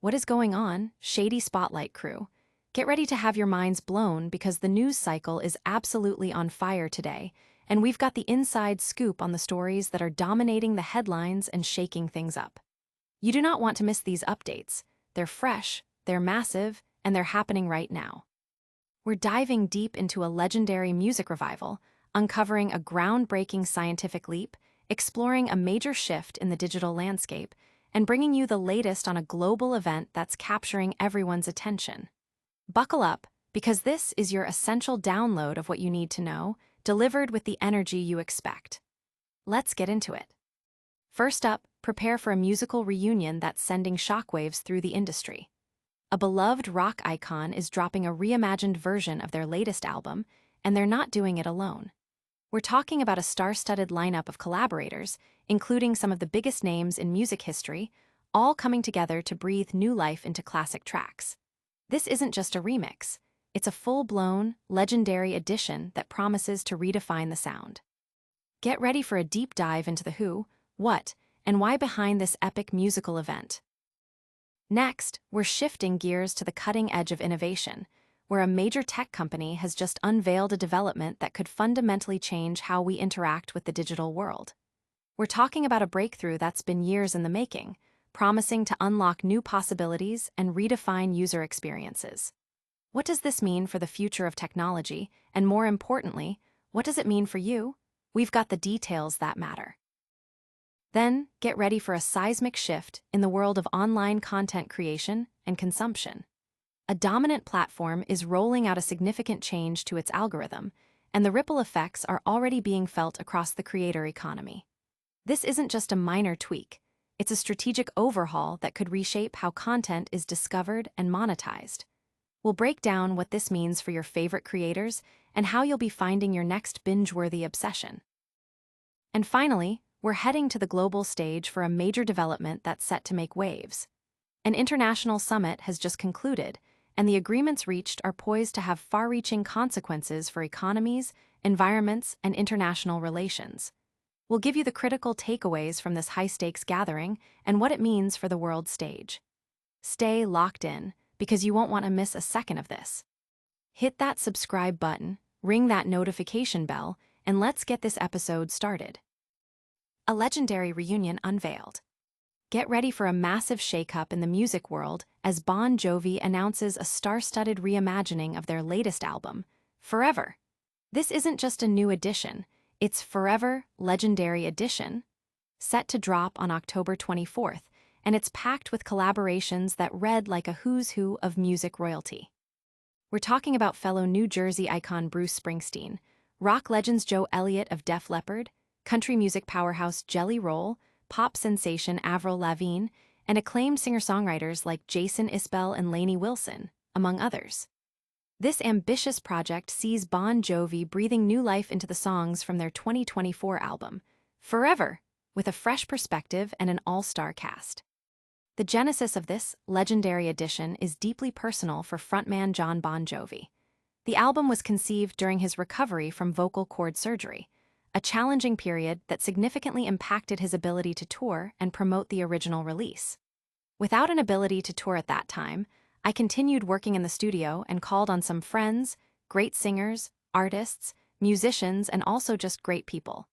What is going on, Shady Spotlight crew? Get ready to have your minds blown because the news cycle is absolutely on fire today, and we've got the inside scoop on the stories that are dominating the headlines and shaking things up. You do not want to miss these updates. They're fresh, they're massive, and they're happening right now. We're diving deep into a legendary music revival, uncovering a groundbreaking scientific leap, exploring a major shift in the digital landscape, and bringing you the latest on a global event that's capturing everyone's attention. Buckle up, because this is your essential download of what you need to know, delivered with the energy you expect. Let's get into it. First up, prepare for a musical reunion that's sending shockwaves through the industry. A beloved rock icon is dropping a reimagined version of their latest album, and they're not doing it alone. We're talking about a star-studded lineup of collaborators, including some of the biggest names in music history, all coming together to breathe new life into classic tracks. This isn't just a remix, it's a full-blown, legendary edition that promises to redefine the sound. Get ready for a deep dive into the who, what, and why behind this epic musical event. Next, we're shifting gears to the cutting edge of innovation, where a major tech company has just unveiled a development that could fundamentally change how we interact with the digital world. We're talking about a breakthrough that's been years in the making, promising to unlock new possibilities and redefine user experiences. What does this mean for the future of technology, and more importantly, what does it mean for you? We've got the details that matter. Then, get ready for a seismic shift in the world of online content creation and consumption. A dominant platform is rolling out a significant change to its algorithm, and the ripple effects are already being felt across the creator economy. This isn't just a minor tweak, it's a strategic overhaul that could reshape how content is discovered and monetized. We'll break down what this means for your favorite creators and how you'll be finding your next binge-worthy obsession. And finally, we're heading to the global stage for a major development that's set to make waves. An international summit has just concluded, and the agreements reached are poised to have far-reaching consequences for economies, environments, and international relations. We'll give you the critical takeaways from this high-stakes gathering and what it means for the world stage. Stay locked in, because you won't want to miss a second of this. Hit that subscribe button, ring that notification bell, and let's get this episode started. A legendary reunion unveiled. Get ready for a massive shakeup in the music world as Bon Jovi announces a star-studded reimagining of their latest album, Forever. This isn't just a new edition, it's Forever Legendary Edition, set to drop on October 24th, and it's packed with collaborations that read like a who's who of music royalty. We're talking about fellow New Jersey icon Bruce Springsteen, rock legends Joe Elliott of Def Leppard, country music powerhouse Jelly Roll, pop sensation Avril Lavigne, and acclaimed singer-songwriters like Jason Isbell and Lainey Wilson, among others. This ambitious project sees Bon Jovi breathing new life into the songs from their 2024 album, Forever, with a fresh perspective and an all-star cast. The genesis of this legendary edition is deeply personal for frontman Jon Bon Jovi. The album was conceived during his recovery from vocal cord surgery, a challenging period that significantly impacted his ability to tour and promote the original release. Without an ability to tour at that time, I continued working in the studio and called on some friends, great singers, artists, musicians, and also just great people,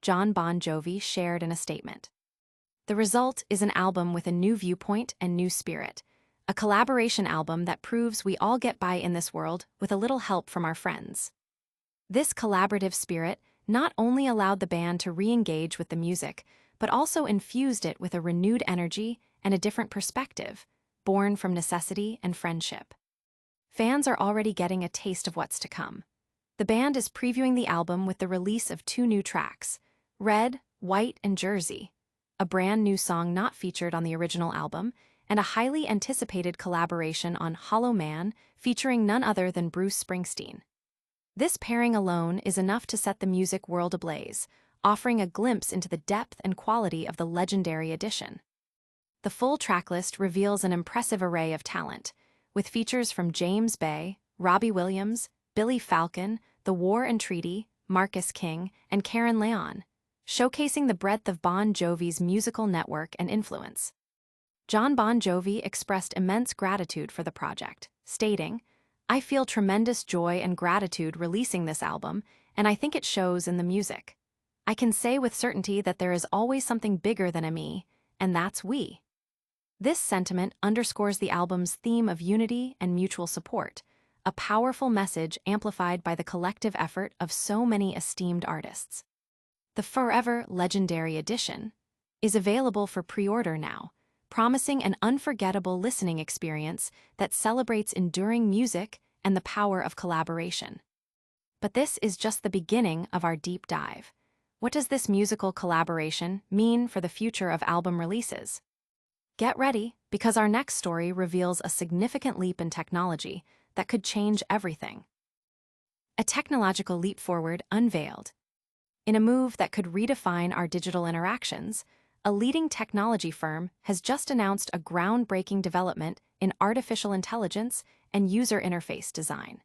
Jon Bon Jovi shared in a statement. The result is an album with a new viewpoint and new spirit, a collaboration album that proves we all get by in this world with a little help from our friends. This collaborative spirit not only allowed the band to re-engage with the music, but also infused it with a renewed energy and a different perspective, born from necessity and friendship. Fans are already getting a taste of what's to come. The band is previewing the album with the release of 2 new tracks, Red, White, and Jersey, a brand new song not featured on the original album, and a highly anticipated collaboration on Hollow Man featuring none other than Bruce Springsteen. This pairing alone is enough to set the music world ablaze, offering a glimpse into the depth and quality of the legendary edition. The full tracklist reveals an impressive array of talent, with features from James Bay, Robbie Williams, Billy Falcon, The War and Treaty, Marcus King, and Karen Leon, showcasing the breadth of Bon Jovi's musical network and influence. John Bon Jovi expressed immense gratitude for the project, stating, "I feel tremendous joy and gratitude releasing this album, and I think it shows in the music. I can say with certainty that there is always something bigger than a me, and that's we." This sentiment underscores the album's theme of unity and mutual support, a powerful message amplified by the collective effort of so many esteemed artists. The Forever Legendary Edition is available for pre-order now, promising an unforgettable listening experience that celebrates enduring music and the power of collaboration. But this is just the beginning of our deep dive. What does this musical collaboration mean for the future of album releases? Get ready, because our next story reveals a significant leap in technology that could change everything. A technological leap forward unveiled. In a move that could redefine our digital interactions, a leading technology firm has just announced a groundbreaking development in artificial intelligence and user interface design.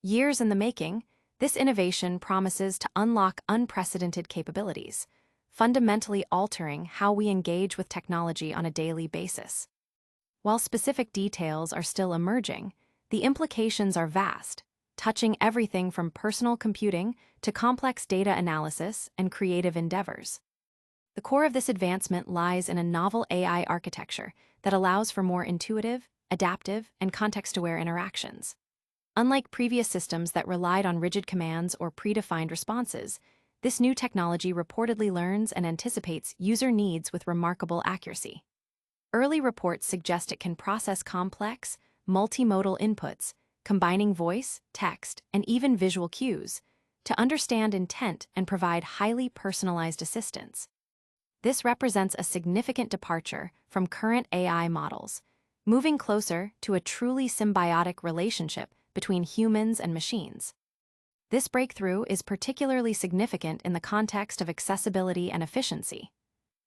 Years in the making, this innovation promises to unlock unprecedented capabilities, fundamentally altering how we engage with technology on a daily basis. While specific details are still emerging, the implications are vast, touching everything from personal computing to complex data analysis and creative endeavors. The core of this advancement lies in a novel AI architecture that allows for more intuitive, adaptive, and context-aware interactions. Unlike previous systems that relied on rigid commands or predefined responses, this new technology reportedly learns and anticipates user needs with remarkable accuracy. Early reports suggest it can process complex, multimodal inputs, combining voice, text, and even visual cues, to understand intent and provide highly personalized assistance. This represents a significant departure from current AI models, moving closer to a truly symbiotic relationship between humans and machines. This breakthrough is particularly significant in the context of accessibility and efficiency.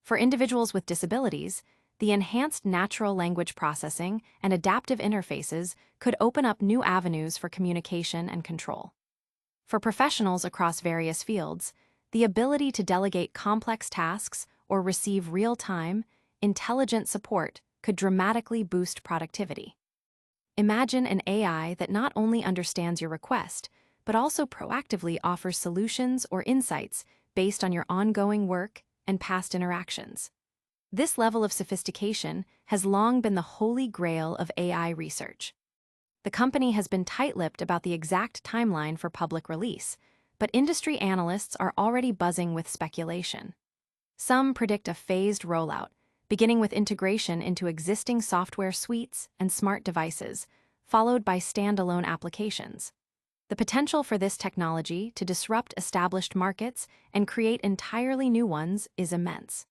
For individuals with disabilities, the enhanced natural language processing and adaptive interfaces could open up new avenues for communication and control. For professionals across various fields, the ability to delegate complex tasks or receive real-time, intelligent support could dramatically boost productivity. Imagine an AI that not only understands your request, but also proactively offers solutions or insights based on your ongoing work and past interactions. This level of sophistication has long been the holy grail of AI research. The company has been tight-lipped about the exact timeline for public release, but industry analysts are already buzzing with speculation. Some predict a phased rollout, beginning with integration into existing software suites and smart devices, followed by standalone applications. The potential for this technology to disrupt established markets and create entirely new ones is immense.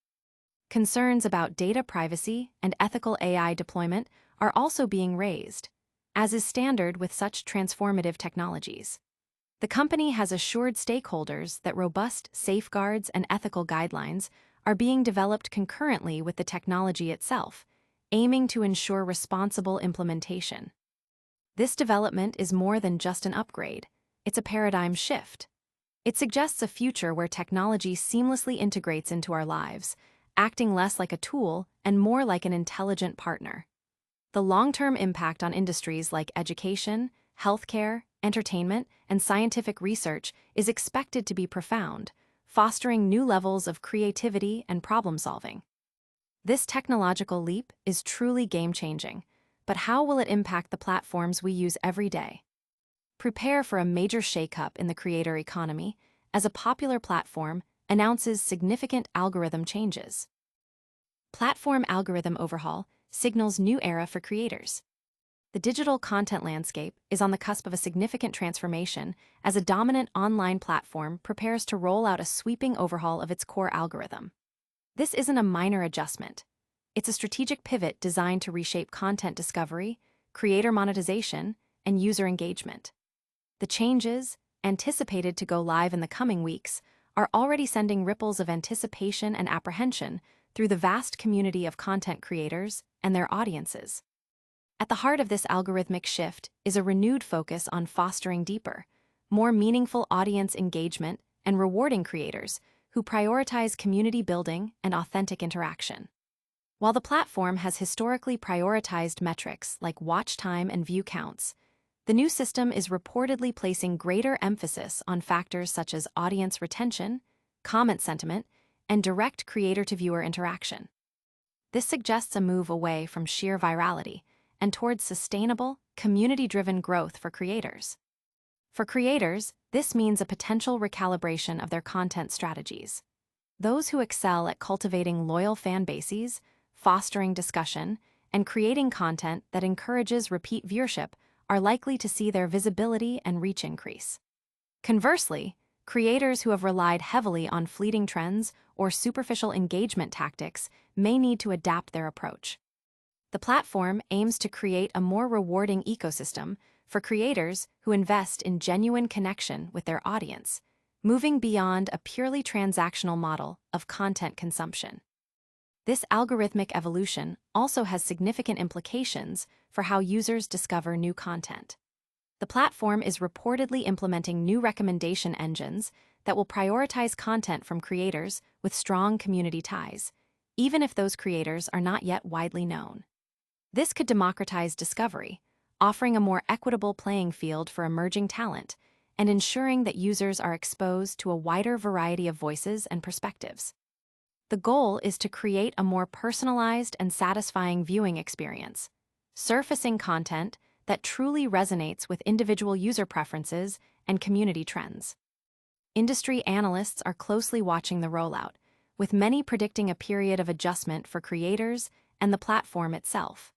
Concerns about data privacy and ethical AI deployment are also being raised, as is standard with such transformative technologies. The company has assured stakeholders that robust safeguards and ethical guidelines are being developed concurrently with the technology itself, aiming to ensure responsible implementation. This development is more than just an upgrade, it's a paradigm shift. It suggests a future where technology seamlessly integrates into our lives, acting less like a tool and more like an intelligent partner. The long-term impact on industries like education, healthcare, entertainment, and scientific research is expected to be profound, fostering new levels of creativity and problem-solving. This technological leap is truly game-changing, but how will it impact the platforms we use every day? Prepare for a major shakeup in the creator economy as a popular platform announces significant algorithm changes. Platform Algorithm Overhaul signals new era for creators. The digital content landscape is on the cusp of a significant transformation as a dominant online platform prepares to roll out a sweeping overhaul of its core algorithm. This isn't a minor adjustment. It's a strategic pivot designed to reshape content discovery, creator monetization, and user engagement. The changes, anticipated to go live in the coming weeks, are already sending ripples of anticipation and apprehension through the vast community of content creators and their audiences. At the heart of this algorithmic shift is a renewed focus on fostering deeper, more meaningful audience engagement and rewarding creators who prioritize community building and authentic interaction. While the platform has historically prioritized metrics like watch time and view counts, the new system is reportedly placing greater emphasis on factors such as audience retention, comment sentiment, and direct creator-to-viewer interaction. This suggests a move away from sheer virality and towards sustainable, community-driven growth for creators. For creators, this means a potential recalibration of their content strategies. Those who excel at cultivating loyal fan bases, fostering discussion, and creating content that encourages repeat viewership are likely to see their visibility and reach increase. Conversely, creators who have relied heavily on fleeting trends or superficial engagement tactics may need to adapt their approach. The platform aims to create a more rewarding ecosystem for creators who invest in genuine connection with their audience, moving beyond a purely transactional model of content consumption. This algorithmic evolution also has significant implications for how users discover new content. The platform is reportedly implementing new recommendation engines that will prioritize content from creators with strong community ties, even if those creators are not yet widely known. This could democratize discovery, offering a more equitable playing field for emerging talent and ensuring that users are exposed to a wider variety of voices and perspectives. The goal is to create a more personalized and satisfying viewing experience, surfacing content that truly resonates with individual user preferences and community trends. Industry analysts are closely watching the rollout, with many predicting a period of adjustment for creators and the platform itself.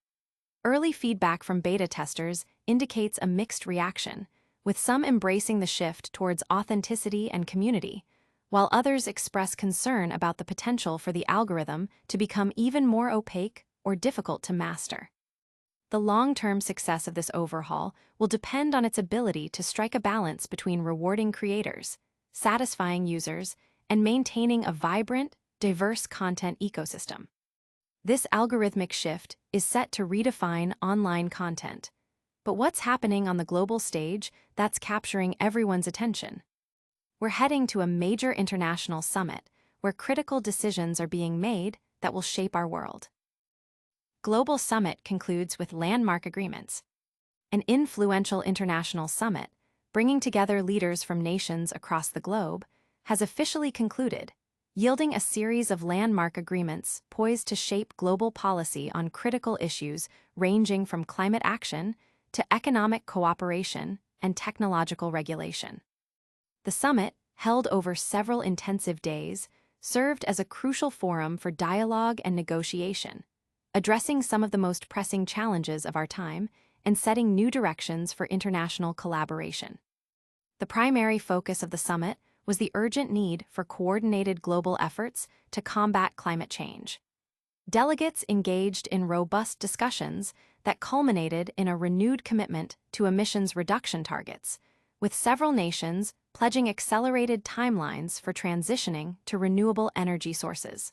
Early feedback from beta testers indicates a mixed reaction, with some embracing the shift towards authenticity and community, while others express concern about the potential for the algorithm to become even more opaque or difficult to master. The long-term success of this overhaul will depend on its ability to strike a balance between rewarding creators, satisfying users, and maintaining a vibrant, diverse content ecosystem. This algorithmic shift is set to redefine online content. But what's happening on the global stage that's capturing everyone's attention? We're heading to a major international summit where critical decisions are being made that will shape our world. Global Summit concludes with landmark agreements. An influential international summit, bringing together leaders from nations across the globe, has officially concluded, yielding a series of landmark agreements poised to shape global policy on critical issues ranging from climate action to economic cooperation and technological regulation. The summit, held over several intensive days, served as a crucial forum for dialogue and negotiation, addressing some of the most pressing challenges of our time and setting new directions for international collaboration. The primary focus of the summit was the urgent need for coordinated global efforts to combat climate change. Delegates engaged in robust discussions that culminated in a renewed commitment to emissions reduction targets, with several nations pledging accelerated timelines for transitioning to renewable energy sources.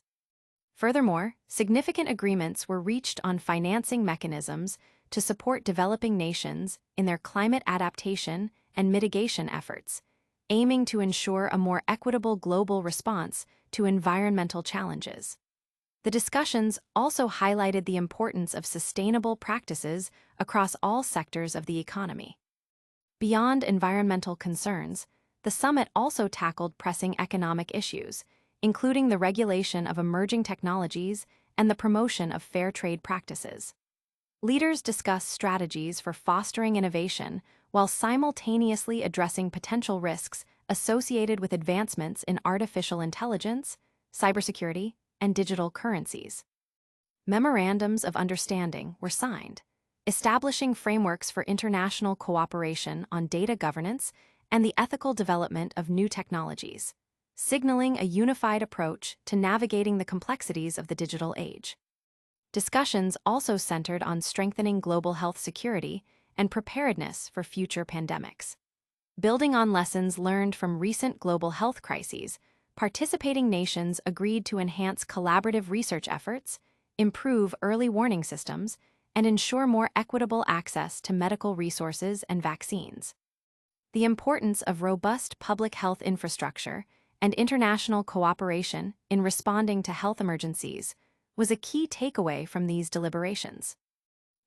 Furthermore, significant agreements were reached on financing mechanisms to support developing nations in their climate adaptation and mitigation efforts, aiming to ensure a more equitable global response to environmental challenges. The discussions also highlighted the importance of sustainable practices across all sectors of the economy. Beyond environmental concerns, the summit also tackled pressing economic issues, including the regulation of emerging technologies and the promotion of fair trade practices. Leaders discussed strategies for fostering innovation while simultaneously addressing potential risks associated with advancements in artificial intelligence, cybersecurity, and digital currencies. Memorandums of understanding were signed, establishing frameworks for international cooperation on data governance and the ethical development of new technologies, signaling a unified approach to navigating the complexities of the digital age. Discussions also centered on strengthening global health security and preparedness for future pandemics. Building on lessons learned from recent global health crises, participating nations agreed to enhance collaborative research efforts, improve early warning systems, and ensure more equitable access to medical resources and vaccines. The importance of robust public health infrastructure and international cooperation in responding to health emergencies was a key takeaway from these deliberations.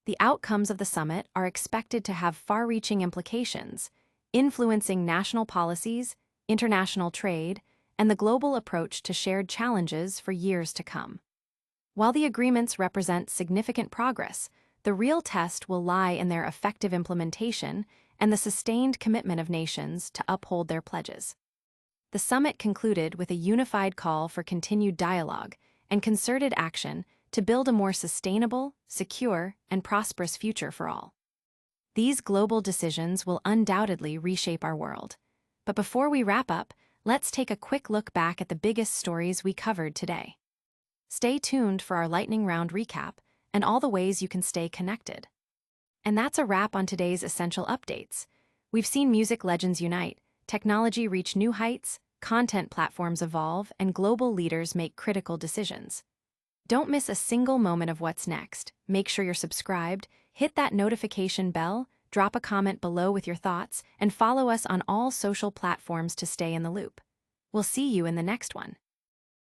The outcomes of the summit are expected to have far-reaching implications, influencing national policies, international trade, and the global approach to shared challenges for years to come. While the agreements represent significant progress, the real test will lie in their effective implementation and the sustained commitment of nations to uphold their pledges. The summit concluded with a unified call for continued dialogue and concerted action to build a more sustainable, secure, and prosperous future for all. These global decisions will undoubtedly reshape our world. But before we wrap up, let's take a quick look back at the biggest stories we covered today. Stay tuned for our lightning round recap and all the ways you can stay connected. And that's a wrap on today's essential updates. We've seen music legends unite, technology reach new heights, content platforms evolve, and global leaders make critical decisions. Don't miss a single moment of what's next. Make sure you're subscribed, hit that notification bell, drop a comment below with your thoughts, and follow us on all social platforms to stay in the loop. We'll see you in the next one.